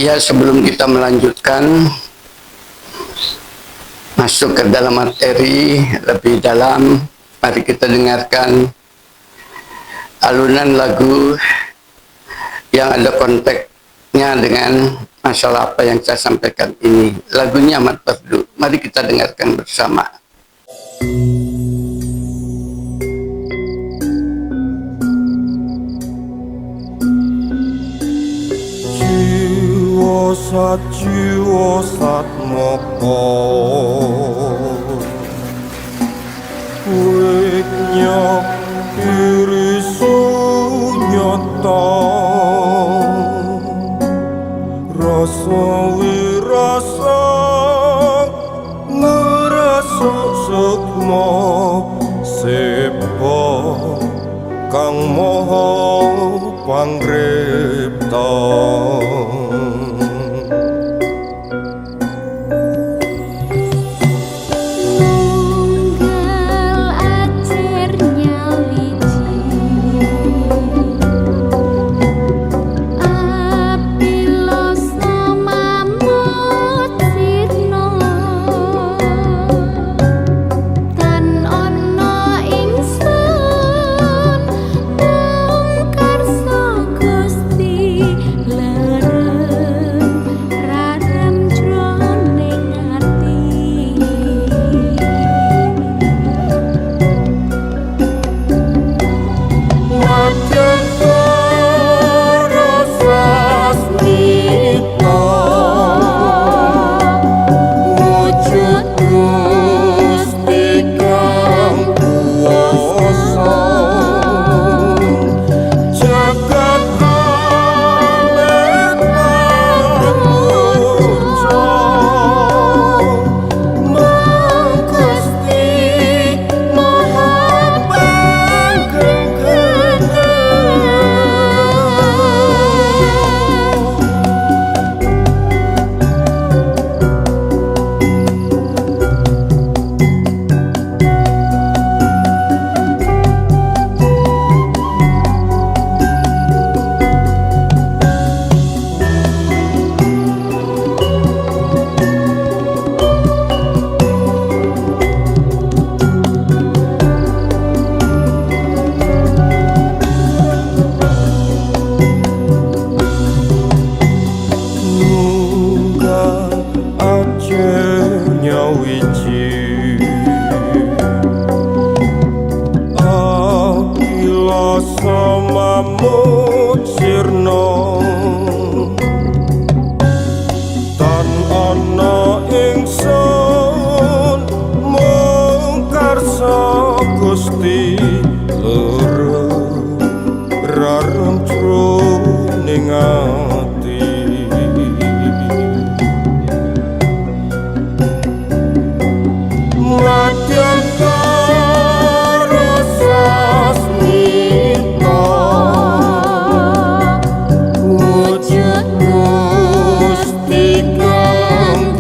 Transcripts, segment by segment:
Ya, sebelum kita melanjutkan masuk ke dalam materi lebih dalam, mari kita dengarkan alunan lagu yang ada konteksnya dengan masalah apa yang saya sampaikan ini. Lagunya amat merdu. Mari kita dengarkan bersama. Jiwa sat moko wiknya diri sunyata rasa wirasa ngerasa sukma sepa kang maha pangripta. Gusti loro raram jroning ati madyan karo sasmita wujud Gusti kang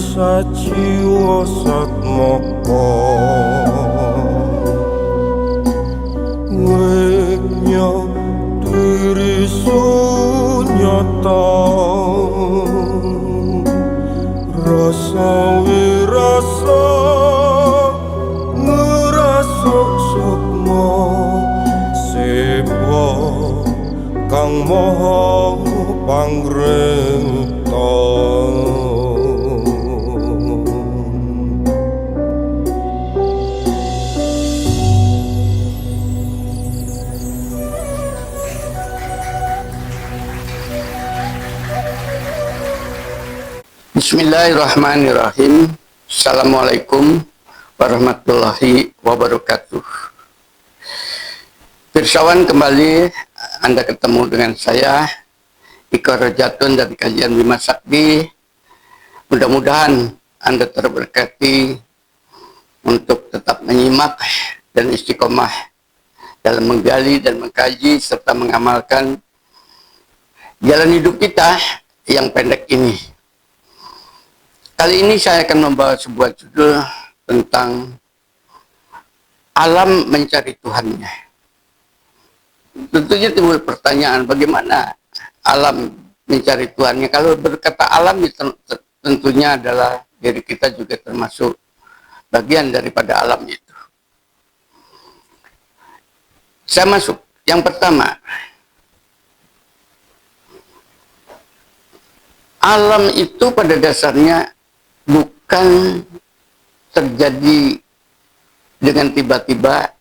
kuwasa jiwa satmoko wiknya diri sunyata rasa wirasa ngerasa sukma sepa kang maha pangripta. Bismillahirrahmanirrahim. Assalamualaikum warahmatullahi wabarakatuh. Pirsawan, kembali Anda ketemu dengan saya Iko Rajatun dari kajian Bima Sakti. Mudah-mudahan Anda terberkati untuk tetap menyimak dan istiqomah dalam menggali dan mengkaji serta mengamalkan jalan hidup kita yang pendek ini. Kali ini saya akan membawa sebuah judul tentang alam mencari Tuhannya. Tentunya timbul pertanyaan, bagaimana alam mencari Tuhannya? Kalau berkata alam, tentunya adalah diri kita juga termasuk bagian daripada alam itu. Saya masuk. Yang pertama, alam itu pada dasarnya bukan terjadi dengan tiba-tiba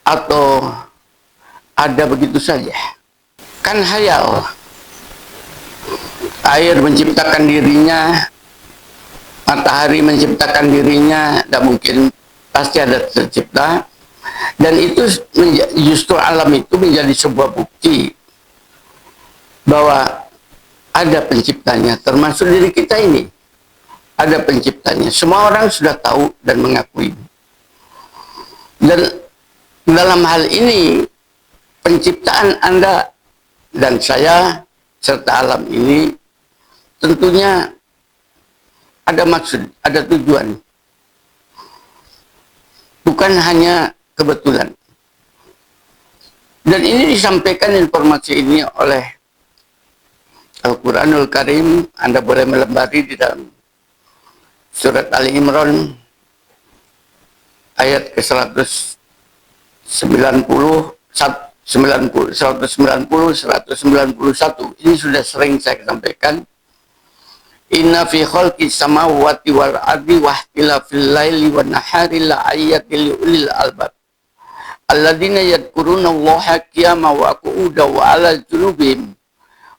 atau ada begitu saja. Kan hayal. Air menciptakan dirinya, matahari menciptakan dirinya, tidak mungkin, pasti ada tercipta. Dan itu justru alam itu menjadi sebuah bukti bahwa ada penciptanya, termasuk diri kita ini. Ada penciptanya. Semua orang sudah tahu dan mengakui. Dan dalam hal ini, penciptaan Anda dan saya serta alam ini tentunya ada maksud, ada tujuan. Bukan hanya kebetulan. Dan ini disampaikan informasi ini oleh Al-Quranul Karim. Anda boleh melembari di dalam surat Ali Imran ayat ke-190, 191. Ini sudah sering saya sampaikan. Inna fi khalqi samawati wal ardi wa ikhtilafil laili wan nahari la ayatil liulil albab alladzina yadhkuruna Allaha qiyaman wa qu'udan wa 'ala junubihim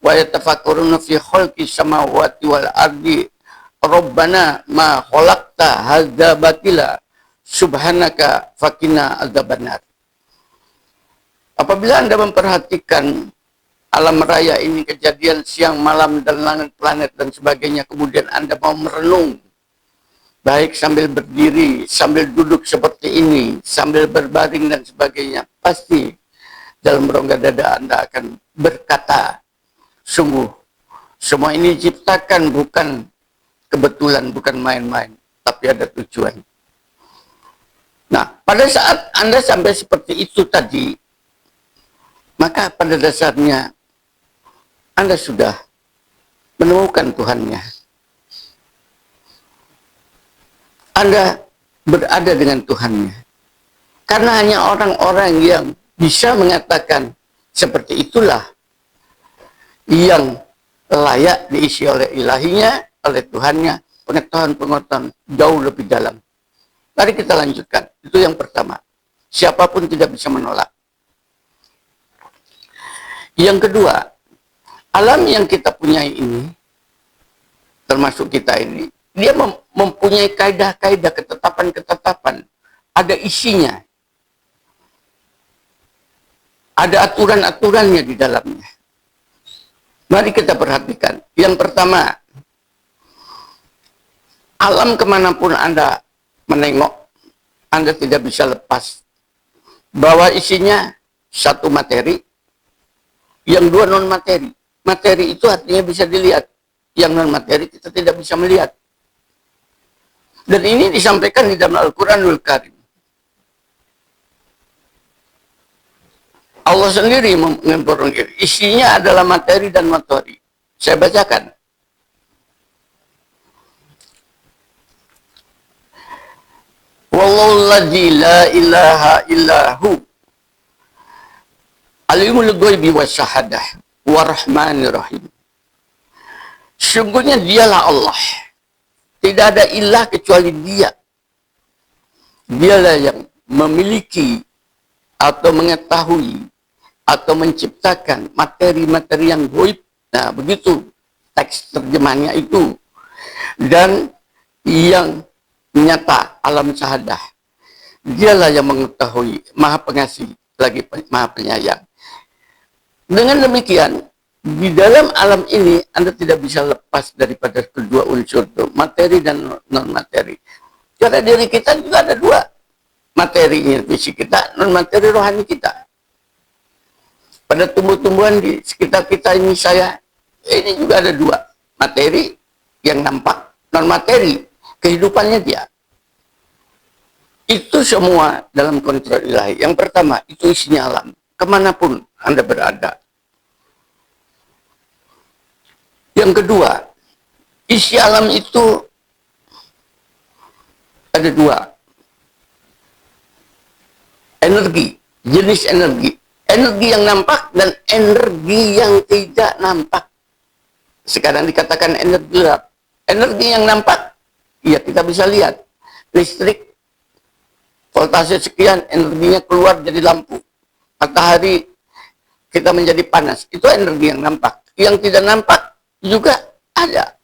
wa yatafakkaruna fi khalqi samawati wal ardi rabbana ma khalaqta hadza batila subhanaka faqina adzabannar. Apabila Anda memperhatikan alam raya ini, kejadian siang, malam, dan langit, planet, dan sebagainya, kemudian Anda mau merenung, baik sambil berdiri, sambil duduk seperti ini, sambil berbaring, dan sebagainya, pasti dalam rongga dada Anda akan berkata, sungguh, semua ini diciptakan bukan kebetulan, bukan main-main, tapi ada tujuan. Nah, pada saat Anda sampai seperti itu tadi, maka pada dasarnya Anda sudah menemukan Tuhannya. Anda berada dengan Tuhannya. Karena hanya orang-orang yang bisa mengatakan seperti itulah yang layak diisi oleh ilahinya, oleh Tuhannya, pengetahuan-pengetahuan jauh lebih dalam. Mari kita lanjutkan. Itu yang pertama. Siapapun tidak bisa menolak. Yang kedua, alam yang kita punyai ini, termasuk kita ini, dia mempunyai kaidah-kaidah, ketetapan-ketetapan. Ada isinya. Ada aturan-aturannya di dalamnya. Mari kita perhatikan. Yang pertama, alam kemanapun Anda menengok, Anda tidak bisa lepas bahwa isinya satu materi, yang dua non materi. Materi itu artinya bisa dilihat, yang non materi kita tidak bisa melihat. Dan ini disampaikan di dalam Al-Quranul Karim. Allah sendiri menginformasikan isinya adalah materi dan materi. Saya bacakan. Wallahu ladzi la ilaha illahu alimul ghaibi wasyahadah warahmanir rahim. Sungguhnya dialah Allah. Tidak ada ilah kecuali dia. Dialah yang memiliki atau mengetahui atau menciptakan materi-materi yang gaib. Nah, begitu teks terjemahannya itu. Dan yang nyata alam syahadah. Dialah yang mengetahui, maha pengasih, lagi maha penyayang. Dengan demikian, Di dalam alam ini Anda tidak bisa lepas daripada kedua unsur itu, materi dan non materi. Karena diri kita juga ada dua, materinya fisik kita, non materi rohani kita. Pada tumbuh-tumbuhan di sekitar kita ini ini juga ada dua, materi yang nampak, non materi kehidupannya dia. Itu semua dalam kontrol ilahi. Yang pertama itu isinya alam, kemanapun Anda berada. Yang kedua, isi alam itu ada dua. Energi, jenis energi. Energi yang nampak dan energi yang tidak nampak. Sekarang dikatakan energi gelap. Energi yang nampak, ya kita bisa lihat. Listrik, voltase sekian, energinya keluar jadi lampu. Matahari, kita menjadi panas. Itu energi yang nampak. Yang tidak nampak, juga ada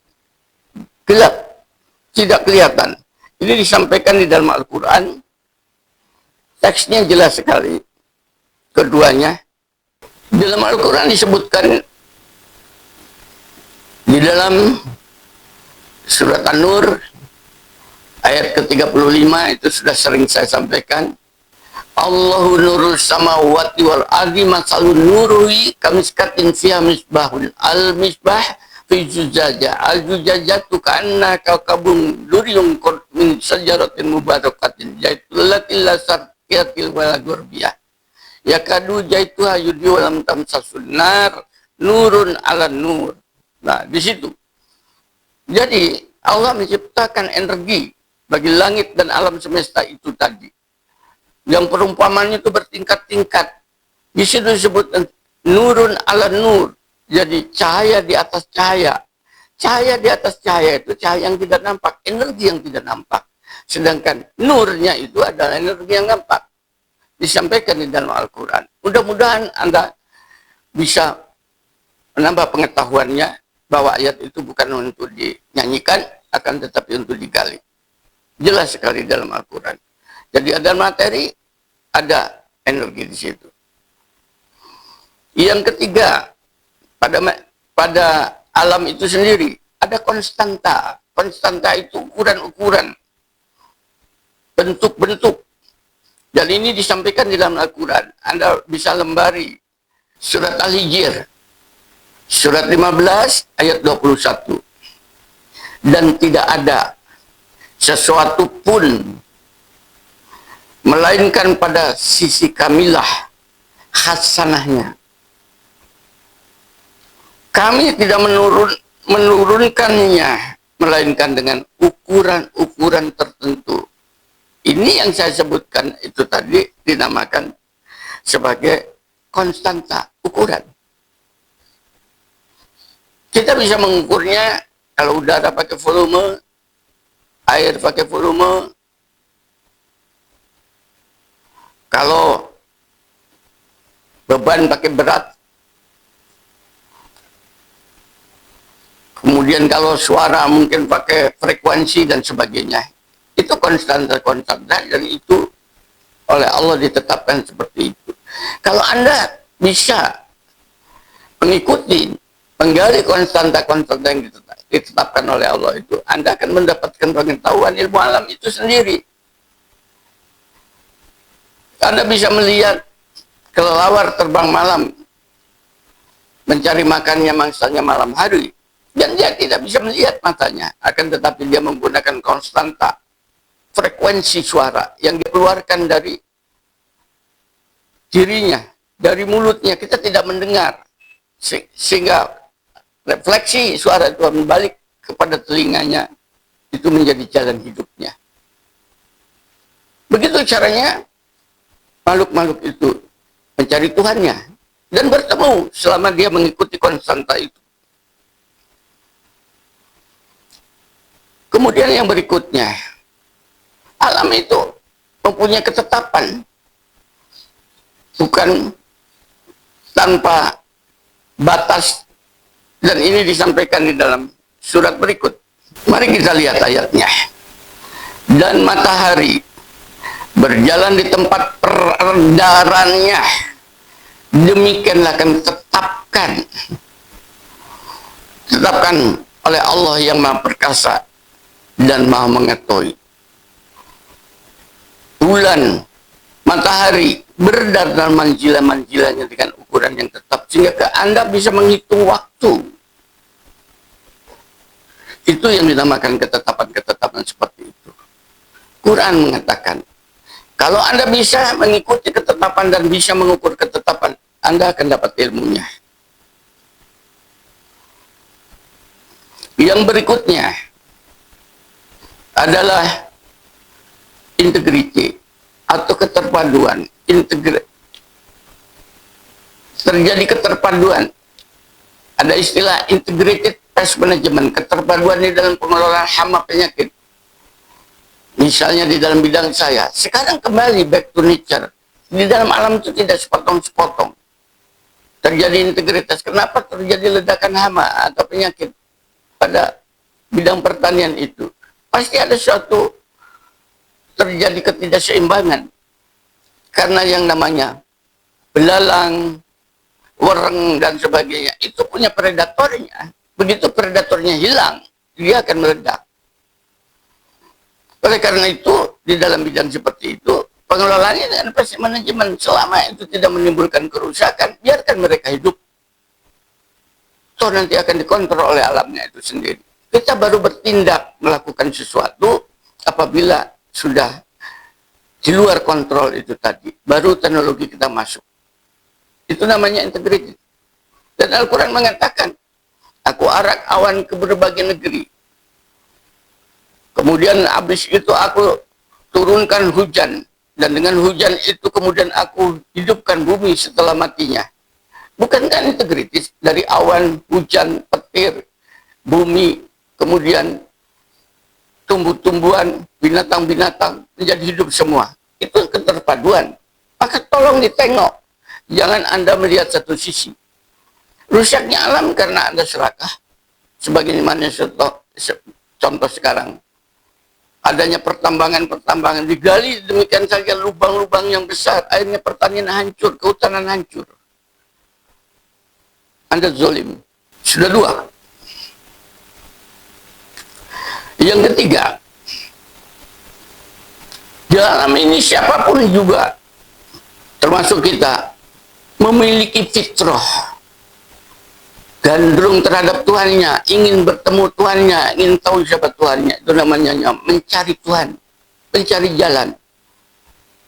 gelap, tidak kelihatan. Ini disampaikan di dalam Al-Quran, teksnya jelas sekali. Keduanya, di dalam Al-Quran disebutkan di dalam surat An-Nur ayat ke-35, itu sudah sering saya sampaikan. Allahu nurul samawati wal ardi masalun nurui kamiskatin fiha misbahun al misbah fi zujajah al zujajatu ka'anna kawkabun duriyun min sajaratin mubarakatin jaitulatil lasarkiyatil wala gurbiyah yakadu jaituha yudi walam tamsasun nar nurun ala nur. Nah, di situ jadi Allah menciptakan energi bagi langit dan alam semesta itu tadi, yang perumpamannya itu bertingkat-tingkat. Di situ disebut nurun ala nur. Jadi cahaya di atas cahaya. Cahaya di atas cahaya itu cahaya yang tidak nampak, energi yang tidak nampak. Sedangkan nurnya itu adalah energi yang nampak. Disampaikan di dalam Al-Quran. Mudah-mudahan Anda bisa menambah pengetahuannya bahwa ayat itu bukan untuk dinyanyikan, akan tetapi untuk digali. Jelas sekali dalam Al-Quran. Jadi ada materi, ada energi di situ. Yang ketiga, pada alam itu sendiri ada konstanta. Konstanta itu ukuran-ukuran, bentuk-bentuk. Dan ini disampaikan di dalam Al-Quran. Anda bisa lembari surat Al-Hijr, surat 15 ayat 21. Dan tidak ada sesuatu pun melainkan pada sisi kamilah hasanahnya. Kami tidak menurunkannya melainkan dengan ukuran-ukuran tertentu. Ini yang saya sebutkan itu tadi dinamakan sebagai konstanta, ukuran. Kita bisa mengukurnya kalau udara pakai volume, air pakai volume, kalau beban pakai berat, kemudian kalau suara mungkin pakai frekuensi dan sebagainya. Itu konstanta-konstanta dan itu oleh Allah ditetapkan seperti itu. Kalau Anda bisa mengikuti, menggali konstanta-konstanta yang ditetapkan oleh Allah itu, Anda akan mendapatkan pengetahuan ilmu alam itu sendiri. Anda bisa melihat kelelawar terbang malam, mencari makannya mangsanya malam hari, dan dia tidak bisa melihat matanya, akan tetapi dia menggunakan konstanta frekuensi suara yang dikeluarkan dari dirinya, dari mulutnya. Kita tidak mendengar, sehingga refleksi suara itu balik kepada telinganya, itu menjadi jalan hidupnya. Begitu caranya makhluk-makhluk itu mencari Tuhannya dan bertemu selama dia mengikuti konstanta itu. Kemudian yang berikutnya, alam itu mempunyai ketetapan, bukan tanpa batas, dan ini disampaikan di dalam surat berikut. Mari kita lihat ayatnya. Dan matahari berjalan di tempat peredarannya, demikianlah kami tetapkan ditetapkan oleh Allah yang Maha Perkasa dan Maha Mengetahui. Bulan, matahari beredar dalam manjilah-manjilahnya dengan ukuran yang tetap, sehingga Anda bisa menghitung waktu. Itu yang dinamakan ketetapan-ketetapan seperti itu. Quran mengatakan, kalau Anda bisa mengikuti ketetapan dan bisa mengukur ketetapan, Anda akan dapat ilmunya. Yang berikutnya adalah integriti atau keterpaduan. Terjadi keterpaduan. Ada istilah integrated pest management, keterpaduan di dalam pengelolaan hama penyakit. Misalnya di dalam bidang saya, sekarang kembali back to nature. Di dalam alam itu tidak sepotong-sepotong. Terjadi integritas. Kenapa terjadi ledakan hama atau penyakit pada bidang pertanian itu? Pasti ada suatu terjadi ketidakseimbangan. Karena yang namanya belalang, wereng, dan sebagainya, itu punya predatornya. Begitu predatornya hilang, dia akan meledak. Oleh karena itu, di dalam bidang seperti itu, pengelolaannya dengan pest manajemen, selama itu tidak menimbulkan kerusakan, biarkan mereka hidup. Toh nanti akan dikontrol oleh alamnya itu sendiri. Kita baru bertindak melakukan sesuatu apabila sudah di luar kontrol itu tadi. Baru teknologi kita masuk. Itu namanya integriti. Dan Al-Quran mengatakan, aku arak awan ke berbagai negeri. Kemudian habis itu aku turunkan hujan. Dan dengan hujan itu kemudian aku hidupkan bumi setelah matinya. Bukankah integritis dari awan, hujan, petir, bumi, kemudian tumbuh-tumbuhan, binatang-binatang menjadi hidup semua. Itu keterpaduan. Maka tolong ditengok. Jangan Anda melihat satu sisi. Rusaknya alam karena Anda serakah. Sebagaimana contoh sekarang. Adanya pertambangan-pertambangan digali demikian saja lubang-lubang yang besar, akhirnya pertanian hancur, kehutanan hancur. Anda zalim. Sudah dua. Yang ketiga, dalam ini siapapun juga, termasuk kita, memiliki fitrah. Gandrung terhadap Tuhannya, ingin bertemu Tuhannya, ingin tahu siapa Tuhannya. Itu namanya mencari Tuhan, mencari jalan.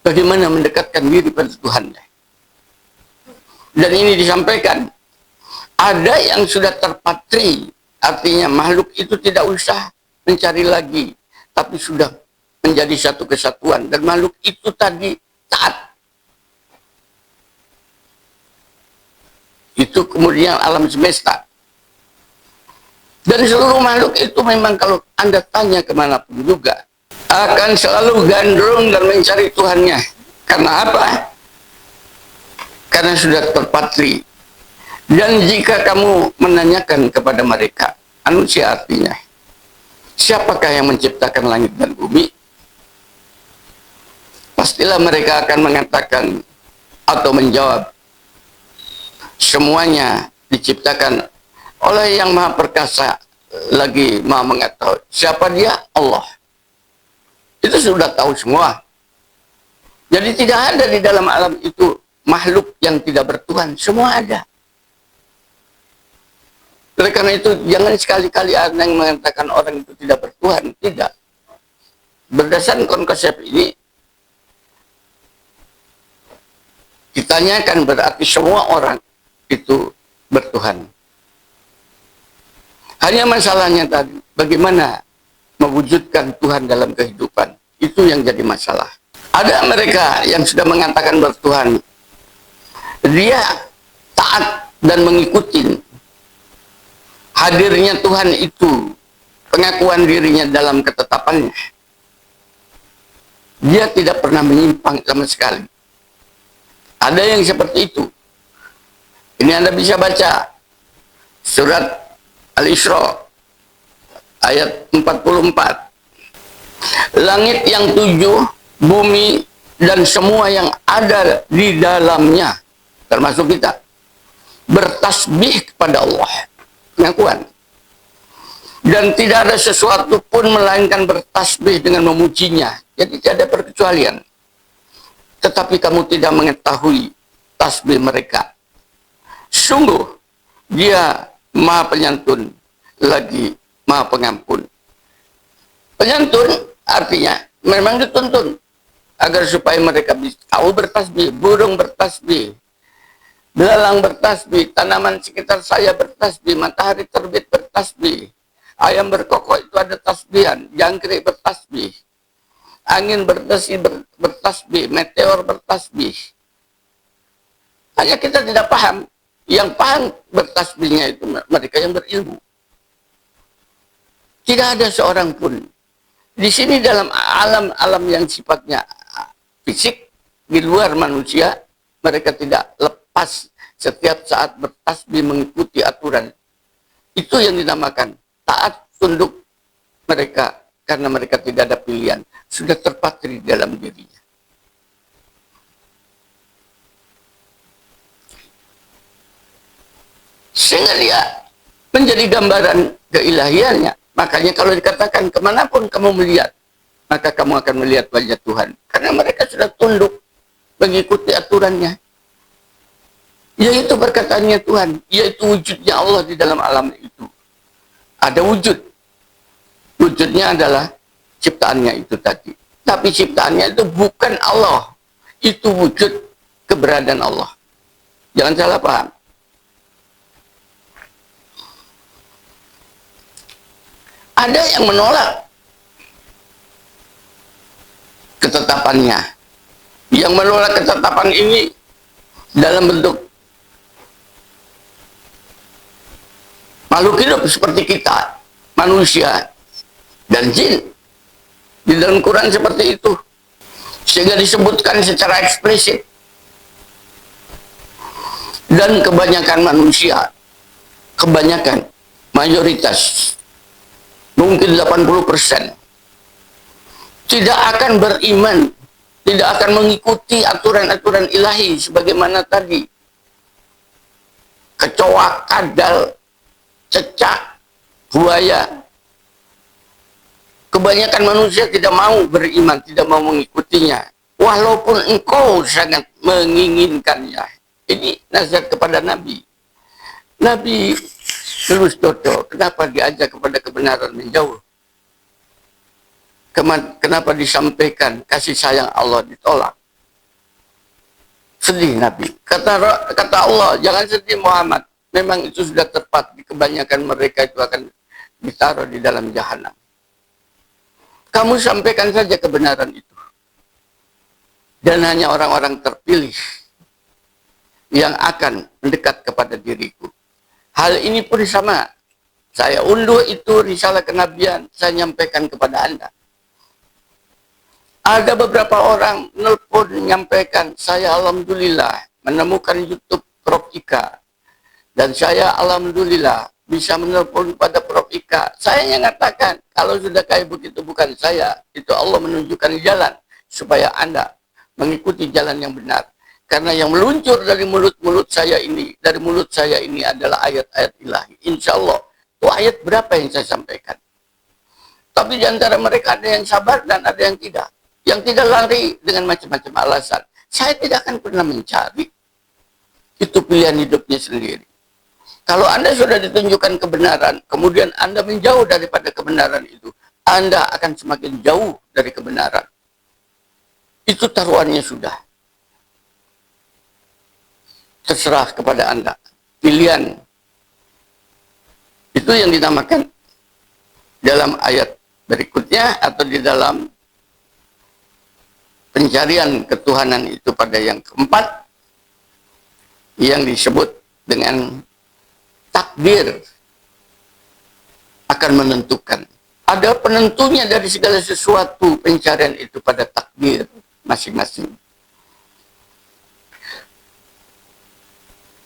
Bagaimana mendekatkan diri pada Tuhan. Dan ini disampaikan, ada yang sudah terpatri, artinya makhluk itu tidak usah mencari lagi, tapi sudah menjadi satu kesatuan. Dan makhluk itu tadi taat. Itu kemudian alam semesta. Dan seluruh makhluk itu memang kalau Anda tanya kemanapun juga, akan selalu gandrung dan mencari Tuhannya. Karena apa? Karena sudah terpatri. Dan jika kamu menanyakan kepada mereka, manusia artinya, siapakah yang menciptakan langit dan bumi? Pastilah mereka akan mengatakan atau menjawab, semuanya diciptakan oleh yang Maha Perkasa lagi Maha Mengetahui. Siapa dia? Allah. Itu sudah tahu semua. Jadi tidak ada di dalam alam itu makhluk yang tidak bertuhan. Semua ada. Oleh karena itu jangan sekali-kali ada yang mengatakan orang itu tidak bertuhan. Tidak. Berdasarkan konsep ini, ditanyakan berarti semua orang itu bertuhan. Hanya masalahnya tadi, bagaimana mewujudkan Tuhan dalam kehidupan. Itu yang jadi masalah. Ada mereka yang sudah mengatakan bertuhan. Dia taat dan mengikuti hadirnya Tuhan itu, pengakuan dirinya dalam ketetapannya. Dia tidak pernah menyimpang sama sekali. Ada yang seperti itu. Ini Anda bisa baca surat Al-Isra ayat 44. Langit yang 7, bumi dan semua yang ada di dalamnya, termasuk kita, bertasbih kepada Allah. Pengakuan. Dan tidak ada sesuatu pun melainkan bertasbih dengan memujinya. Jadi tidak ada perkecualian. Tetapi kamu tidak mengetahui tasbih mereka. Sungguh, dia maha penyantun, lagi maha pengampun. Penyantun artinya memang dituntun agar supaya mereka bisa tahu bertasbih, burung bertasbih, belalang bertasbih, tanaman sekitar saya bertasbih, matahari terbit bertasbih, ayam berkokok itu ada tasbihan, jangkrik bertasbih, angin berdesi bertasbih, meteor bertasbih. Hanya kita tidak paham. Yang paham bertasbihnya itu mereka yang berilmu. Tidak ada seorang pun di sini dalam alam yang sifatnya fisik di luar manusia, mereka tidak lepas setiap saat bertasbih mengikuti aturan. Itu yang dinamakan taat tunduk mereka, karena mereka tidak ada pilihan, sudah terpatri dalam dirinya. Sehingga dia menjadi gambaran keilahiannya. Makanya kalau dikatakan kemanapun kamu melihat, maka kamu akan melihat wajah Tuhan. Karena mereka sudah tunduk mengikuti aturannya. Yaitu perkataannya Tuhan, yaitu wujudnya Allah di dalam alam itu. Ada wujud. Wujudnya adalah ciptaannya itu tadi. Tapi ciptaannya itu bukan Allah. Itu wujud keberadaan Allah. Jangan salah paham. Ada yang menolak ketetapannya. Yang menolak ketetapan ini dalam bentuk makhluk hidup seperti kita, manusia dan jin. Di dalam Quran seperti itu. Sehingga disebutkan secara eksplisit. Dan kebanyakan manusia, kebanyakan, mayoritas, mungkin 80%, tidak akan beriman, tidak akan mengikuti aturan-aturan ilahi sebagaimana tadi. Kecoa, kadal, cecak, buaya. Kebanyakan manusia tidak mau beriman, tidak mau mengikutinya. Walaupun engkau sangat menginginkannya. Ini nasihat kepada Nabi. Nabi Tulus Toto, kenapa diajak kepada kebenaran menjauh? Kenapa disampaikan kasih sayang Allah ditolak? Sedih Nabi. Kata Allah, jangan sedih Muhammad. Memang itu sudah tepat. Kebanyakan mereka itu akan ditaruh di dalam jahanam. Kamu sampaikan saja kebenaran itu. Dan hanya orang-orang terpilih yang akan mendekat kepada diriku. Hal ini pun sama. Saya unduh itu risalah kenabian, saya nyampaikan kepada Anda. Ada beberapa orang nelpon menyampaikan, saya alhamdulillah menemukan YouTube Prof. Ika. Dan saya alhamdulillah bisa menelpon pada Prof. Ika. Saya yang mengatakan, kalau sudah kayak begitu bukan saya. Itu Allah menunjukkan jalan supaya Anda mengikuti jalan yang benar. Karena yang meluncur dari mulut saya ini adalah ayat-ayat ilahi. Insya Allah, itu ayat berapa yang saya sampaikan. Tapi di antara mereka ada yang sabar dan ada yang tidak. Yang tidak lari dengan macam-macam alasan. Saya tidak akan pernah mencari. Itu pilihan hidupnya sendiri. Kalau Anda sudah ditunjukkan kebenaran, kemudian Anda menjauh daripada kebenaran itu, Anda akan semakin jauh dari kebenaran. Itu taruhannya sudah. Terserah kepada Anda. Pilihan. Itu yang dinamakan dalam ayat berikutnya atau di dalam pencarian ketuhanan itu pada yang keempat yang disebut dengan takdir akan menentukan. Ada penentunya dari segala sesuatu, pencarian itu pada takdir masing-masing.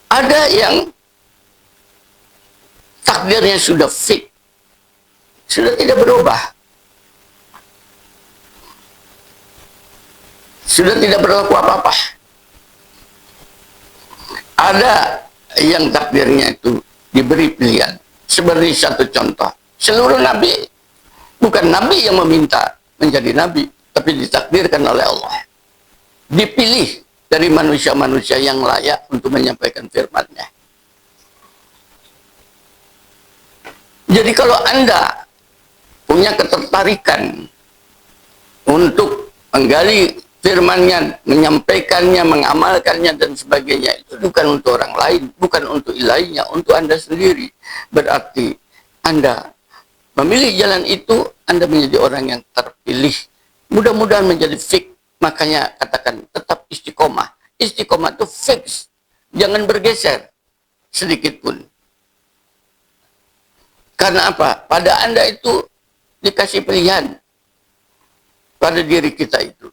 Ada yang takdirnya sudah fix, sudah tidak berubah, sudah tidak berlaku apa-apa. Ada yang takdirnya itu diberi pilihan. Seperti satu contoh, Seluruh nabi, bukan nabi yang meminta menjadi nabi, tapi ditakdirkan oleh Allah. Dipilih dari manusia-manusia yang layak untuk menyampaikan firman-Nya. Jadi kalau Anda punya ketertarikan untuk menggali firman-Nya, menyampaikannya, mengamalkannya, dan sebagainya, itu bukan untuk orang lain, bukan untuk ilahinya, untuk Anda sendiri. Berarti Anda memilih jalan itu, Anda menjadi orang yang terpilih. Mudah-mudahan menjadi fix. Makanya katakan tetap istiqomah. Istiqomah itu fix. Jangan bergeser sedikit pun. Karena apa? Pada Anda itu dikasih pilihan pada diri kita itu.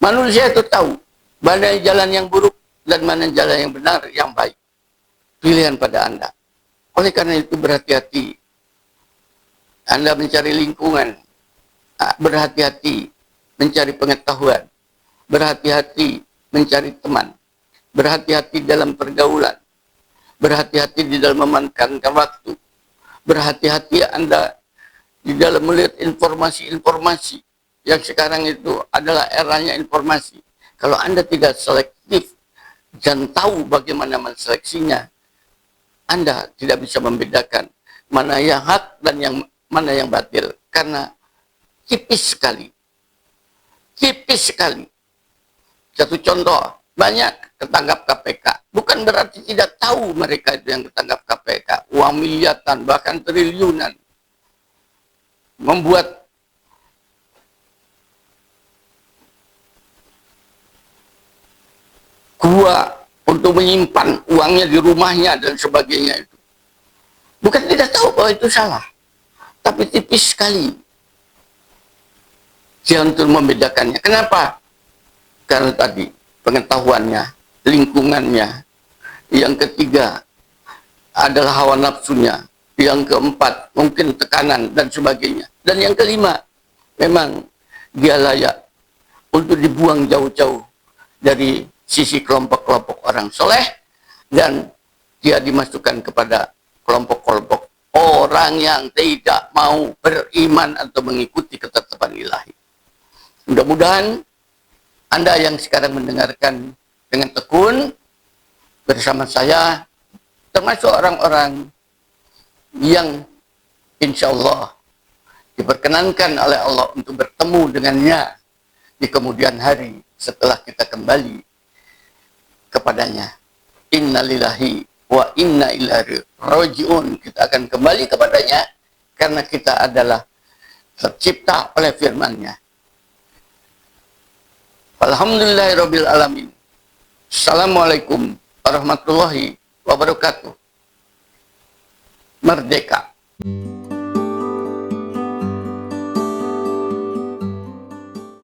Manusia itu tahu mana jalan yang buruk dan mana jalan yang benar, yang baik. Pilihan pada Anda. Oleh karena itu berhati-hati. Anda mencari lingkungan, berhati-hati mencari pengetahuan, berhati-hati mencari teman, berhati-hati dalam pergaulan, berhati-hati di dalam memanfaatkan waktu, berhati-hati Anda di dalam melihat informasi-informasi yang sekarang itu adalah eranya informasi. Kalau Anda tidak selektif dan tahu bagaimana menseleksinya, Anda tidak bisa membedakan mana yang hak dan mana yang batil, karena tipis sekali. Tipis sekali. Satu contoh, banyak ketangkap KPK. Bukan berarti tidak tahu mereka itu yang ketangkap KPK. Uang miliaran, bahkan triliunan. Membuat gua untuk menyimpan uangnya di rumahnya dan sebagainya itu. Bukan tidak tahu bahwa itu salah, tapi tipis sekali dia untuk membedakannya. Kenapa? Karena tadi pengetahuannya, lingkungannya. Yang ketiga adalah hawa nafsunya. Yang keempat mungkin tekanan dan sebagainya. Dan yang kelima, memang dia layak untuk dibuang jauh-jauh dari sisi kelompok-kelompok orang soleh, dan dia dimasukkan kepada kelompok-kelompok orang yang tidak mau beriman atau mengikuti ketetapan ilahi. Mudah-mudahan Anda yang sekarang mendengarkan dengan tekun bersama saya, termasuk orang-orang yang insya Allah diperkenankan oleh Allah untuk bertemu dengannya di kemudian hari setelah kita kembali kepadanya. Innalillahi wa inna ilaihi rajiun. Kita akan kembali kepadanya karena kita adalah tercipta oleh firman-Nya. Alhamdulillahirabbil alamin. Assalamualaikum warahmatullahi wabarakatuh. Merdeka.